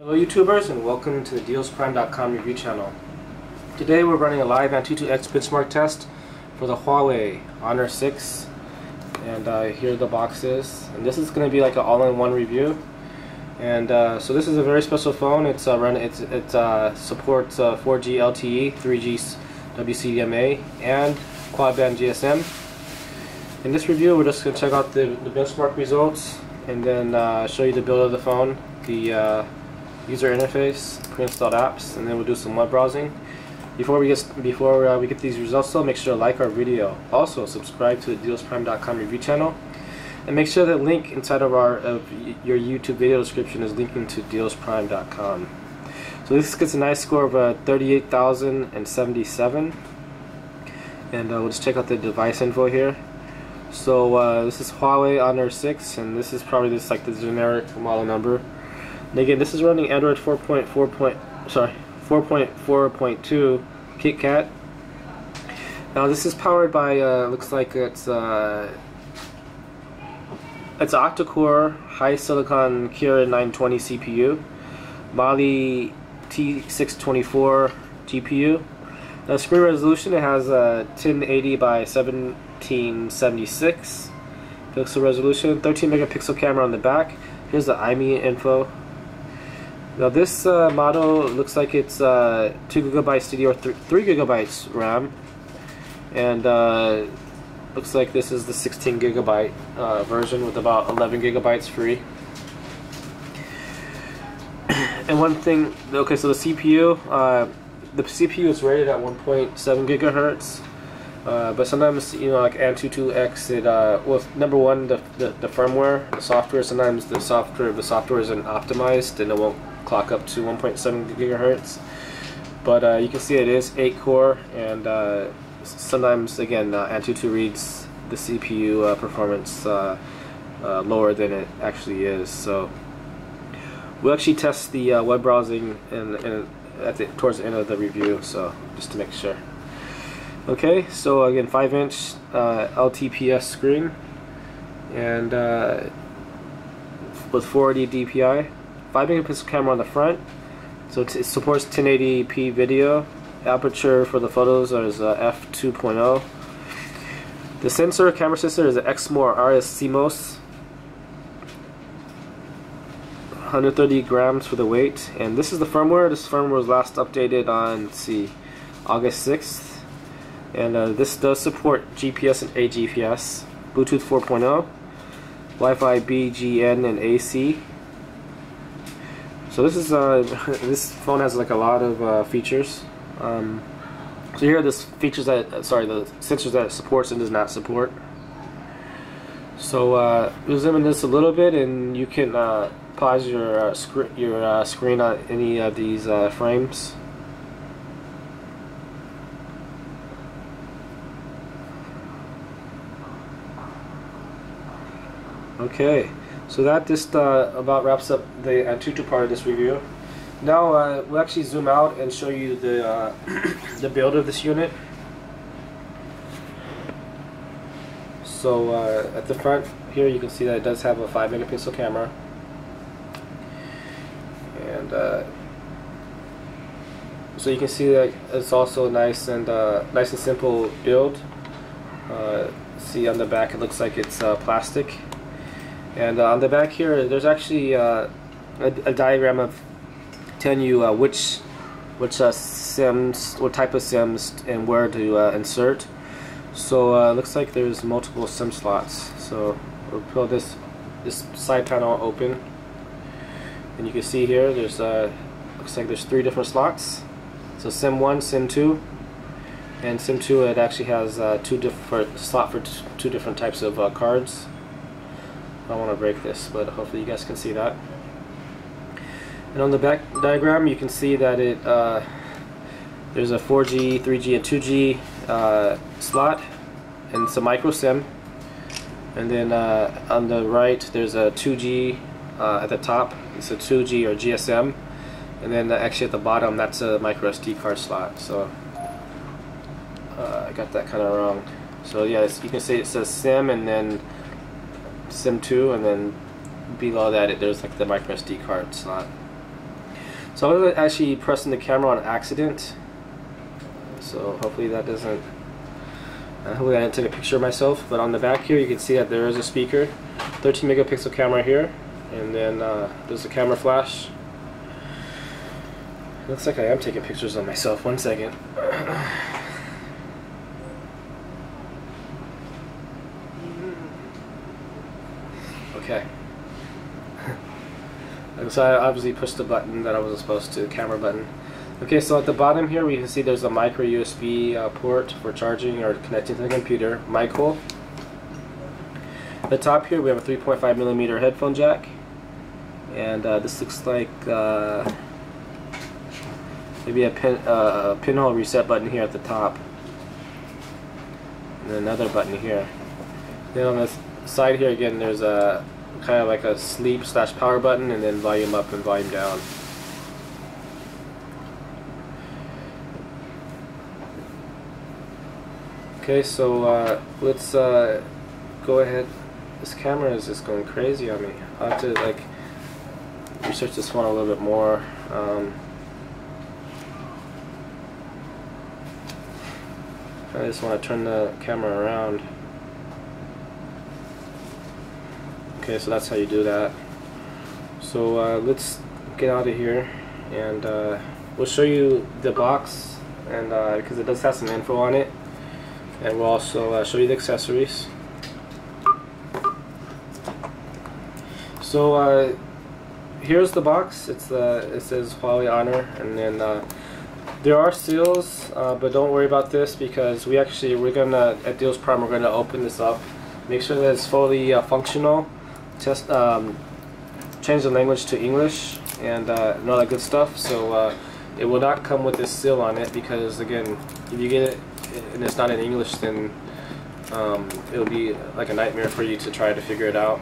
Hello YouTubers, and welcome to the DealsPrime.com review channel. Today we're running a live Antutu X benchmark test for the Huawei Honor 6, and here the box is. And this is going to be like an all-in-one review. And so this is a very special phone. It supports 4G LTE, 3G WCDMA, and quad-band GSM. In this review, we're just going to check out the benchmark results, and then show you the build of the phone, the user interface, pre-installed apps, and then we'll do some web browsing. Before we get these results, though, make sure to like our video. Also, subscribe to the DealsPrime.com review channel, and make sure that link inside of your YouTube video description is linking to DealsPrime.com. So this gets a nice score of 38,077, and we'll just check out the device info here. So this is Huawei Honor 6, and this is probably just like the generic model number. And again, this is running Android 4.4.2 Kitkat. Now this is powered by looks like it's an octa-core high silicon Kirin 920 CPU, Mali T624 GPU. Now screen resolution, it has a 1080 by 1776 pixel resolution, 13 megapixel camera on the back. Here's the IMEI info. Now this model looks like it's 2 GB DDR, 3 GB RAM, and looks like this is the 16 GB version with about 11 GB free. And one thing, okay, so the CPU is rated at 1.7 GHz, but sometimes, you know, like Antutu X, it well, number one, the firmware, the software, sometimes the software isn't optimized and it won't clock up to 1.7 GHz. But you can see it is 8-core, and sometimes, again, Antutu reads the CPU performance lower than it actually is. So we'll actually test the web browsing towards the end of the review, so just to make sure. Okay, so again, 5-inch LTPS screen, and with 480 DPI, 5 megapixel camera on the front, so it supports 1080p video. Aperture for the photos is f2.0. The camera sensor is an Exmor RS CMOS, 130 grams for the weight. And this is the firmware. This firmware was last updated on, let's see, August 6th. And this does support GPS and AGPS, Bluetooth 4.0, Wi-Fi BGN and AC. So this is this phone has like a lot of features. So here are the features that the sensors that it supports and does not support. So we'll zoom in this a little bit, and you can pause your screen on any of these frames. Okay, so that just about wraps up the Antutu part of this review. Now we'll actually zoom out and show you the the build of this unit. So at the front here, you can see that it does have a 5 megapixel camera, and so you can see that it's also a nice and simple build. See on the back, it looks like it's plastic. And on the back here, there's actually a diagram of telling you which SIMs, what type of SIMs, and where to insert. So looks like there's multiple SIM slots. So we'll pull this side panel open, and you can see here there's looks like there's 3 different slots. So SIM 1, SIM 2, and SIM 2, it actually has 2 different slots for 2 different types of cards. I don't want to break this, but hopefully you guys can see that. And on the back diagram, you can see that there's a 4G, 3G, and 2G slot, and it's a micro SIM. And then on the right, there's a 2G at the top. It's a 2G or GSM, and then actually at the bottom, that's a micro SD card slot. So I got that kind of wrong. So yeah, you can see it says SIM, and then SIM 2, and then below that there's like the micro SD card slot. So I was actually pressing the camera on accident, so hopefully that doesn't, hopefully I didn't take a picture of myself. But on the back here you can see that there is a speaker, 13 megapixel camera here, and then there's a camera flash. Looks like I am taking pictures of myself. One second. Okay. So I obviously pushed the button that I wasn't supposed to, camera button. Okay, so at the bottom here we can see there's a micro USB port for charging or connecting to the computer, mic hole. At the top here we have a 3.5mm headphone jack, and this looks like maybe a pinhole reset button here at the top, and another button here. Then on this side here again there's a kind of like a sleep / power button, and then volume up and volume down. Okay, so let's go ahead. This camera is just going crazy on me. I have to like research this one a little bit more. I just want to turn the camera around. Okay, so that's how you do that. So let's get out of here, and we'll show you the box, and because it does have some info on it, and we'll also show you the accessories. So here's the box. It says Huawei Honor, and then there are seals, but don't worry about this because we're gonna at Deals Prime we're gonna open this up, make sure that it's fully functional. Test, change the language to English, and all that good stuff. So it will not come with this seal on it, because again, if you get it and it's not in English, then it'll be like a nightmare for you to try to figure it out.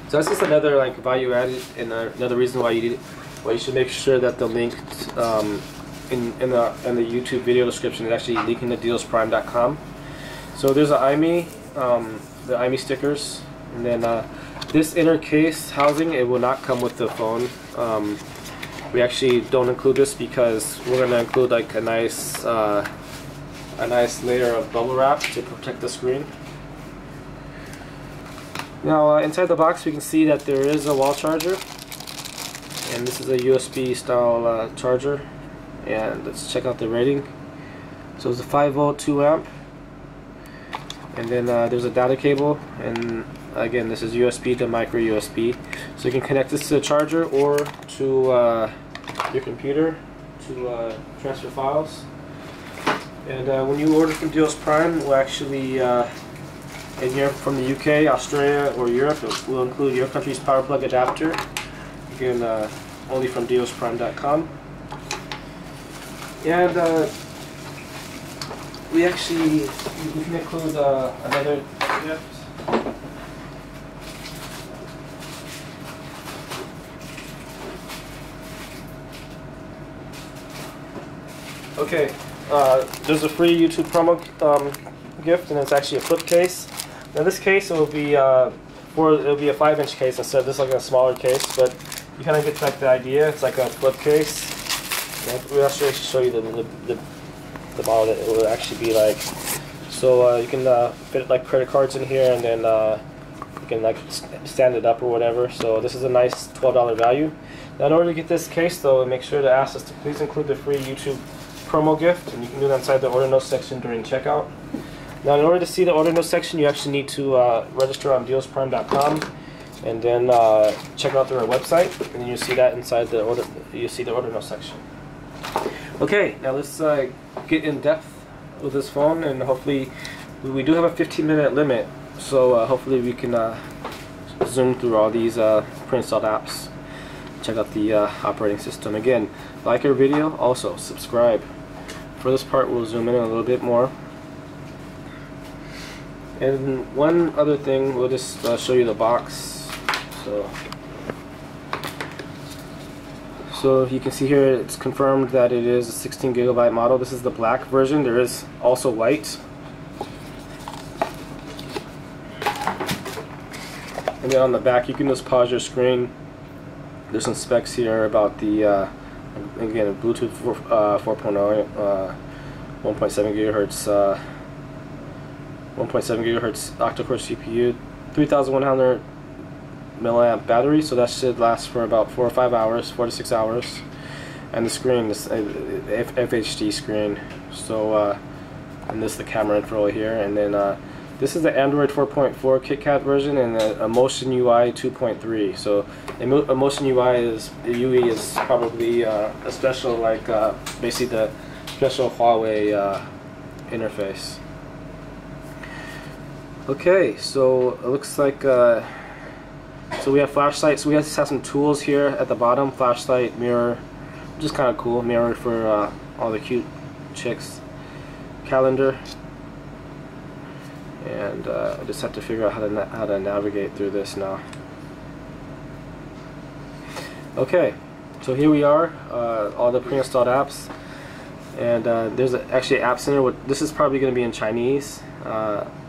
So that's just another like value added, and another reason why you should make sure that the link in the YouTube video description is actually linking to dealsprime.com. So there's an IMEI, the IMEI stickers. And then this inner case housing, it will not come with the phone. We actually don't include this because we're going to include like a nice layer of bubble wrap to protect the screen. Now inside the box we can see that there is a wall charger, and this is a USB style charger. And let's check out the rating. So it's a 5V 2A, and then there's a data cable, and again, this is USB to micro USB, so you can connect this to the charger or to your computer to transfer files. And when you order from Deals Prime, we'll actually, in Europe, from the UK, Australia, or Europe, we'll include your country's power plug adapter. Again, only from dealsprime.com. And we can include another gift. Okay, there's a free YouTube promo gift, and it's actually a flip case. Now this case it'll be a 5-inch case instead of this, like a smaller case, but you kind of get like the idea. It's like a flip case. And we'll actually show you the model that it will actually be like. So you can fit like credit cards in here, and then you can like stand it up or whatever. So this is a nice $12 value. Now in order to get this case though, make sure to ask us to please include the free YouTube promo gift, and you can do that inside the order notes section during checkout. Now in order to see the order notes section, you actually need to register on dealsprime.com, and then check out their website, and then you see that inside the order. You see the order notes section. Okay, now let's get in depth with this phone, and hopefully we do have a 15-minute limit, so hopefully we can zoom through all these pre-installed apps, check out the operating system. Again, like our video, also subscribe. For this part we'll zoom in a little bit more. And one other thing, we'll just show you the box. So you can see here it's confirmed that it is a 16GB model. This is the black version. There is also white. And then on the back you can just pause your screen. There's some specs here about the Again, Bluetooth 4.0, 1.7 gigahertz, 1.7 gigahertz octa-core CPU, 3,100 milliamp battery, so that should last for about 4 or 5 hours, 4 to 6 hours. And the screen is FHD screen. So and this is the camera info here, and then this is the Android 4.4 Kitkat version and a Motion UI 2.3. So a Motion UI is probably a special, like basically the special Huawei interface. Okay, so it looks like so we have flashlight. So we have some tools here at the bottom: flashlight, mirror, which is kind of cool. Mirror for all the cute chicks. Calendar, and I just have to figure out how to navigate through this now. Okay, so here we are, all the pre-installed apps, and there's actually an app center. This is probably going to be in Chinese.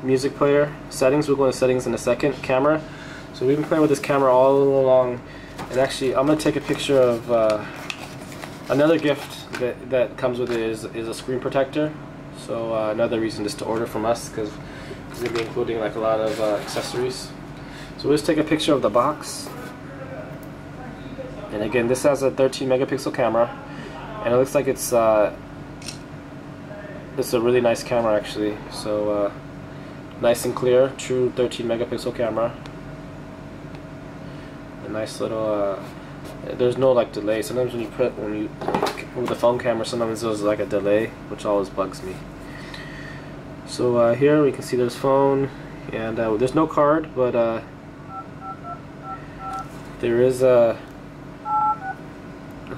Music player, settings. We'll go into settings in a second. Camera. So we've been playing with this camera all along, and actually I'm going to take a picture of another gift that comes with it is a screen protector. So another reason just to order from us, because it's going to be including like a lot of accessories. So we'll just take a picture of the box. And again, this has a 13 megapixel camera, and it looks like it's a really nice camera actually. So nice and clear, true 13 megapixel camera. A nice little. There's no like delay. Sometimes when you with the phone camera, sometimes there's like a delay, which always bugs me. So here we can see there's phone, and there's no card, but there is a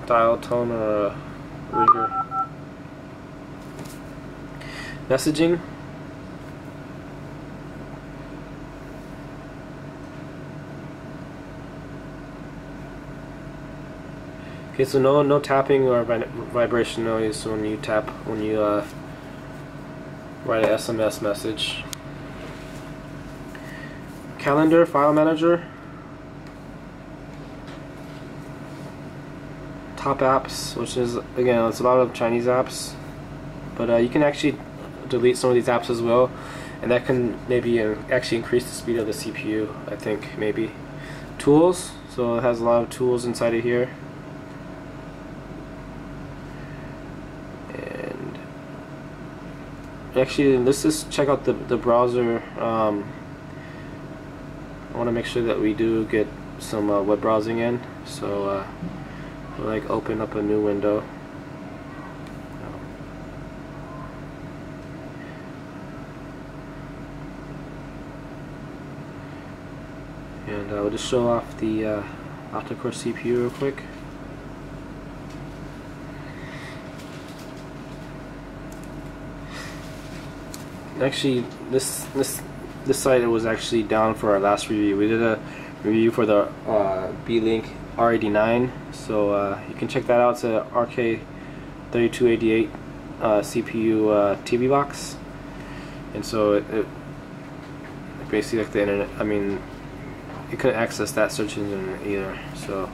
dial tone or a ringer. Messaging. Okay, so no tapping or vibration noise when you tap, when you write an SMS message. Calendar, file manager. Top apps, which is, again, it's a lot of Chinese apps, but you can actually delete some of these apps as well, and that can maybe actually increase the speed of the CPU, I think, maybe. Tools, so it has a lot of tools inside of here. Actually, let's just check out the browser. I want to make sure that we do get some web browsing in. So we'll like open up a new window. And we'll just show off the octa-core CPU real quick. Actually, this site was actually down for our last review. We did a review for the B-Link R89, so you can check that out. It's a RK3288 CPU TV box, and so it basically like the internet. I mean, you couldn't access that search engine either. So.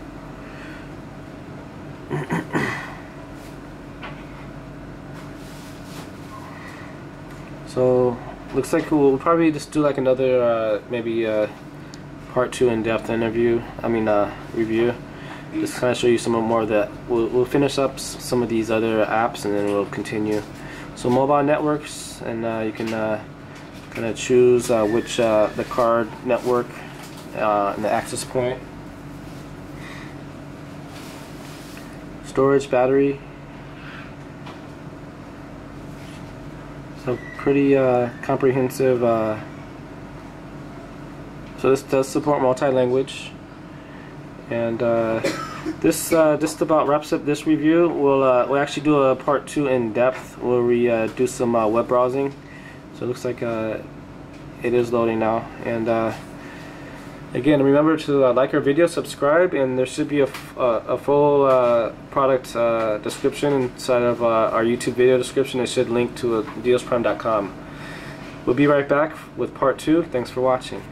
So looks like we'll probably just do like another maybe part 2 in-depth interview. Review. Just kind of show you some more of that. We'll finish up some of these other apps and then we'll continue. So mobile networks, and you can kind of choose which the card network and the access point. Storage, battery. So pretty comprehensive. So this does support multi-language, and this just about wraps up this review. We'll actually do a part 2 in depth where we do some web browsing. So it looks like it is loading now, and again, remember to like our video, subscribe, and there should be a full product description inside of our YouTube video description. It should link to dealsprime.com. We'll be right back with part 2. Thanks for watching.